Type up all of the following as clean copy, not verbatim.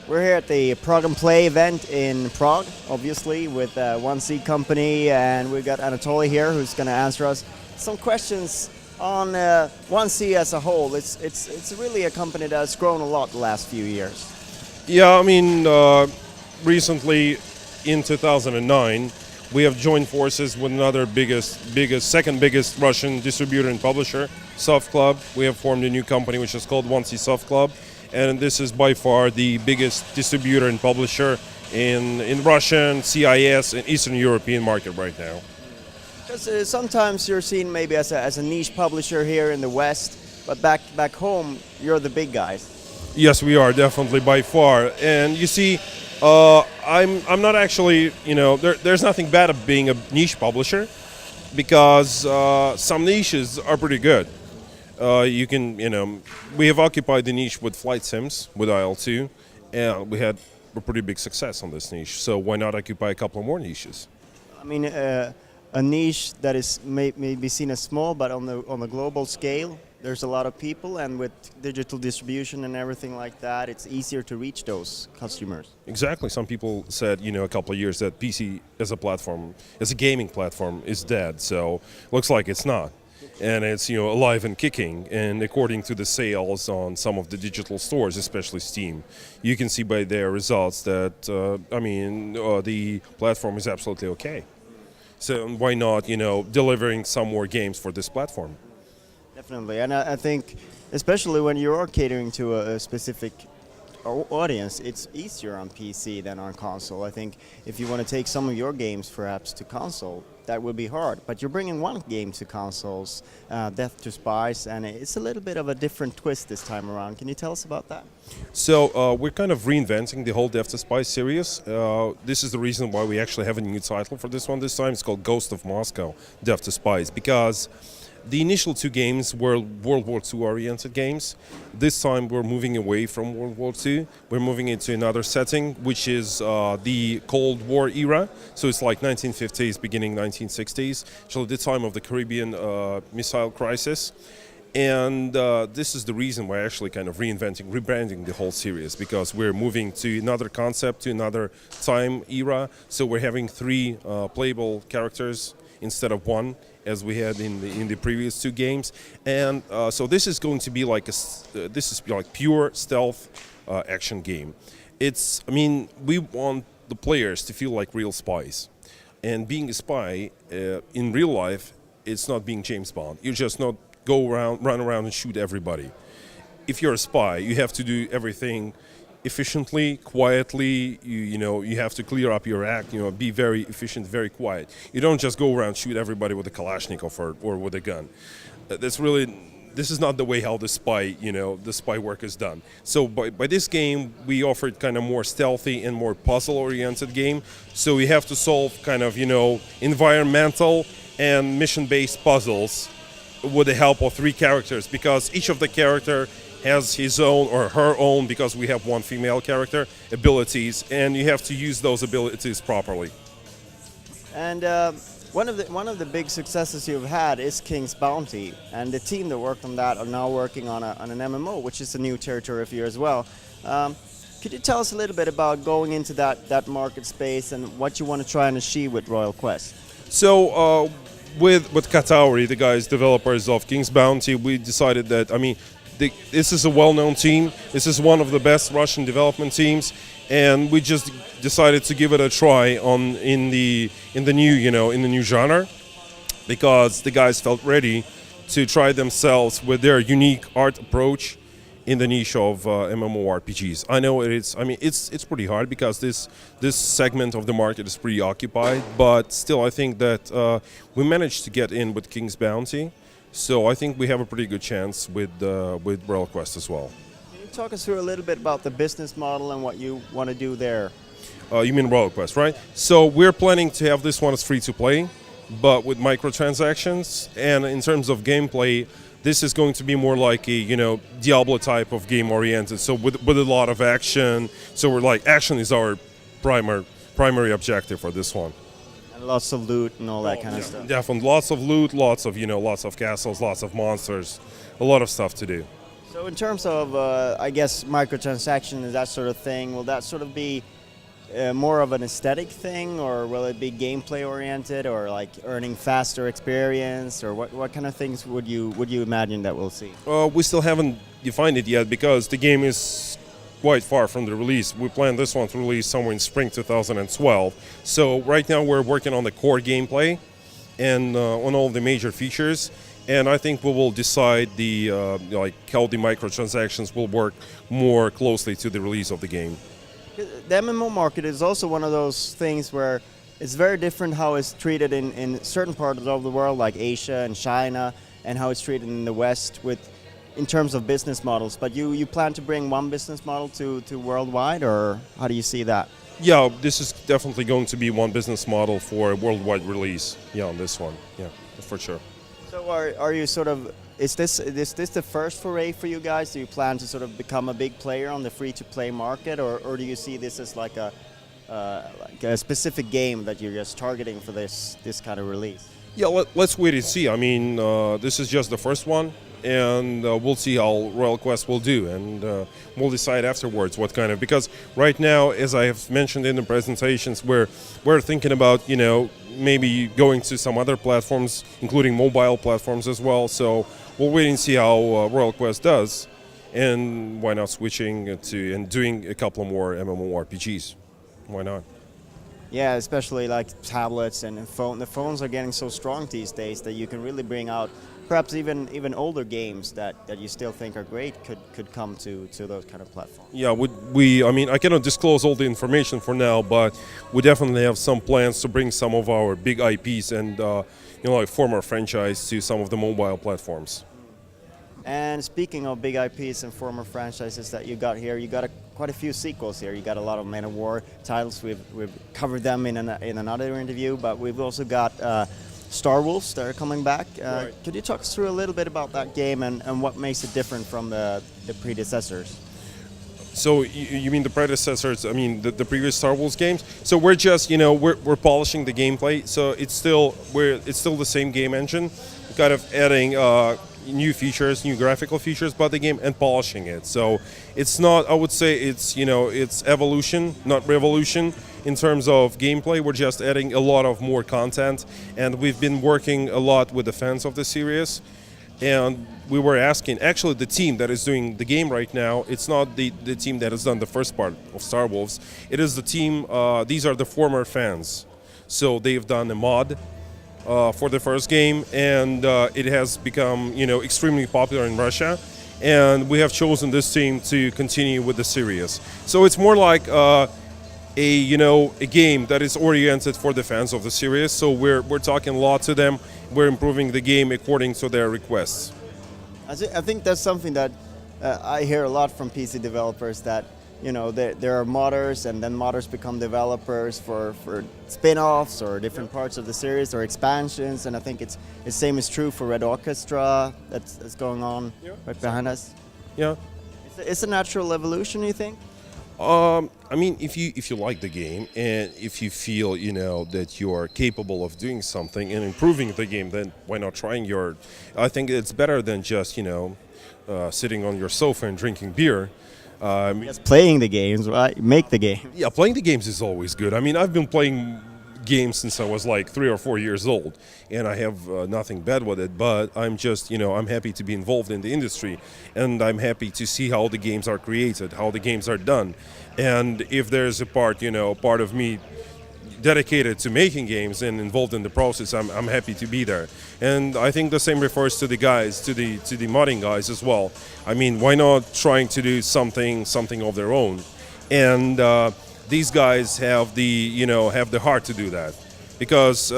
We're here at the Prague N event in Prague, obviously, with 1C Company, and we've got Anatoly here who's going to answer us some questions on 1C as a whole. It's really a company that's grown a lot the last few years. Yeah, I mean, recently in 2009, we have joined forces with another second biggest Russian distributor and publisher, Soft Club. We have formed a new company which is called 1C Soft Club, and this is by far the biggest distributor and publisher in Russian, CIS, and Eastern European market right now. Because sometimes you're seen maybe as a niche publisher here in the West, but back home you're the big guys. Yes, we are definitely by far, and you see, I'm not actually, there's nothing bad of being a niche publisher, because some niches are pretty good. We have occupied the niche with flight sims, with IL2, and we had a pretty big success on this niche. So why not occupy a couple more niches? I mean, a niche that is maybe seen as small, but on the global scale, there's a lot of people, and with digital distribution and everything like that, it's easier to reach those customers. Exactly. Some people said, a couple of years that PC as a platform, as a gaming platform, is dead. So looks like it's not. And it's alive and kicking, and according to the sales on some of the digital stores, especially Steam, you can see by their results that the platform is absolutely okay. So why not delivering some more games for this platform? Definitely, and I think especially when you are catering to a specific audience, it's easier on PC than on console. I think if you want to take some of your games perhaps to console, that will be hard. But you're bringing one game to consoles, Death to Spies, and it's a little bit of a different twist this time around. Can you tell us about that? So we're kind of reinventing the whole Death to Spies series. This is the reason why we actually have a new title for this one this time. It's called Ghost of Moscow, Death to Spies, because the initial two games were World War II oriented games. This time we're moving away from World War II. We're moving into another setting, which is the Cold War era. So it's like 1950s, beginning 1960s, actually the time of the Caribbean missile crisis. And this is the reason why actually kind of rebranding the whole series, because we're moving to another concept, to another time era. So we're having three playable characters instead of one, as we had in the previous two games, and so this is going to be like pure stealth action game. We want the players to feel like real spies, and being a spy in real life, it's not being James Bond. You just not run around and shoot everybody. If you're a spy, you have to do everything efficiently, quietly. You have to clear up your act. Be very efficient, very quiet. You don't just go around shoot everybody with a Kalashnikov or with a gun. This is not the way how the spy work is done. So by this game, we offered kind of more stealthy and more puzzle-oriented game. So we have to solve kind of environmental and mission-based puzzles with the help of three characters, because each of the character has his own or her own, because we have one female character, abilities, and you have to use those abilities properly. And one of the big successes you've had is King's Bounty, and the team that worked on that are now working on an MMO, which is a new territory for you as well. Could you tell us a little bit about going into that market space and what you want to try and achieve with Royal Quest? So with Katauri, the guys developers of King's Bounty, we decided that this is a well-known team. This is one of the best Russian development teams, and we just decided to give it a try in the new genre, because the guys felt ready to try themselves with their unique art approach in the niche of MMORPGs. I know it's pretty hard, because this segment of the market is pretty occupied, but still I think that we managed to get in with King's Bounty. So I think we have a pretty good chance with Royal Quest as well. Can you talk us through a little bit about the business model and what you want to do there? You mean Royal Quest, right? So we're planning to have this one as free to play, but with microtransactions. And in terms of gameplay, this is going to be more like a Diablo type of game oriented. So with a lot of action. So action is our primary objective for this one. And Lots of loot and all that kind of stuff. Definitely, lots of loot, lots of lots of castles, lots of monsters, a lot of stuff to do. So in terms of, I guess, microtransactions and that sort of thing, will that sort of be more of an aesthetic thing, or will it be gameplay oriented, or like earning faster experience, or what kind of things would you imagine that we'll see? We still haven't defined it yet because the game is quite far from the release. We plan this one to release somewhere in spring 2012. So right now we're working on the core gameplay and on all the major features. And I think we will decide the like how the microtransactions will work more closely to the release of the game. The MMO market is also one of those things where it's very different how it's treated in certain parts of the world, like Asia and China, and how it's treated in the West in terms of business models. But you plan to bring one business model to worldwide, or how do you see that? Yeah, this is definitely going to be one business model for a worldwide release. Yeah, on this one. Yeah, for sure. So are you sort of, is this the first foray for you guys? Do you plan to sort of become a big player on the free-to-play market, or do you see this as like a specific game that you're just targeting for this kind of release? Yeah, let's wait and see. I mean, this is just the first one, and we'll see how Royal Quest will do, and we'll decide afterwards what kind of, because right now, as I have mentioned in the presentations, we're thinking about, maybe going to some other platforms, including mobile platforms as well. So we'll wait and see how Royal Quest does, and why not switching to and doing a couple more MMORPGs? Why not? Yeah, especially like tablets and phone. The phones are getting so strong these days that you can really bring out perhaps even older games that you still think are great could come to those kind of platforms. Yeah, I mean, I cannot disclose all the information for now, but we definitely have some plans to bring some of our big IPs and like former franchise to some of the mobile platforms. And speaking of big IPs and former franchises that you got here, you got quite a few sequels here. You got a lot of Man of War titles. We've covered them in another interview, but we've also got Star Wolves that are coming back. Right. Could you talk us through a little bit about that game and what makes it different from the predecessors? So you mean the predecessors? I mean the previous Star Wars games. So we're just we're polishing the gameplay. So it's still the same game engine, kind of adding new features, new graphical features about the game and polishing it. So it's not. I would say it's evolution, not revolution. In terms of gameplay, we're just adding a lot of more content, and we've been working a lot with the fans of the series. And we were asking, actually the team that is doing the game right now, it's not the team that has done the first part of Star Wolves. It is the team, these are the former fans. So they've done a mod for the first game, and it has become extremely popular in Russia. And we have chosen this team to continue with the series. So it's more like a game that is oriented for the fans of the series. So we're talking a lot to them. We're improving the game according to their requests. I think that's something that I hear a lot from PC developers, that there are modders, and then modders become developers for spin-offs or different parts of the series or expansions. And I think the same is true for Red Orchestra that's going on right behind us. Yeah. It's a natural evolution, you think? I mean, if you like the game and if you feel that you are capable of doing something and improving the game, then why not trying your? I think it's better than just sitting on your sofa and drinking beer. Just playing the games, right? Make the game. Yeah, playing the games is always good. I mean, I've been playing games since I was like 3 or 4 years old, and I have nothing bad with it, but I'm just I'm happy to be involved in the industry, and I'm happy to see how the games are created, how the games are done. And if there's a part of me dedicated to making games and involved in the process, I'm happy to be there. And I think the same refers to the guys, to the modding guys as well. I mean, why not trying to do something of their own? And these guys have the heart to do that, because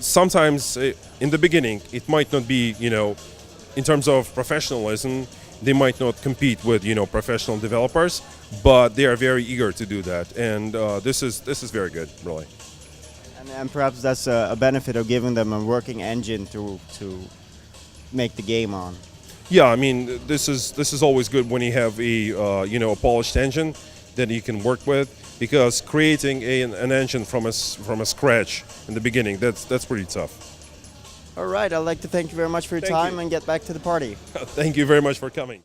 sometimes in the beginning it might not be in terms of professionalism, they might not compete with professional developers, but they are very eager to do that, and this is very good, really. And perhaps that's a benefit of giving them a working engine to make the game on. Yeah, I mean, this is always good when you have a a polished engine that you can work with. because creating an engine from a scratch in the beginning, that's pretty tough. All right, I'd like to thank you very much for your Thank time you. and get back to the party. Thank you very much for coming.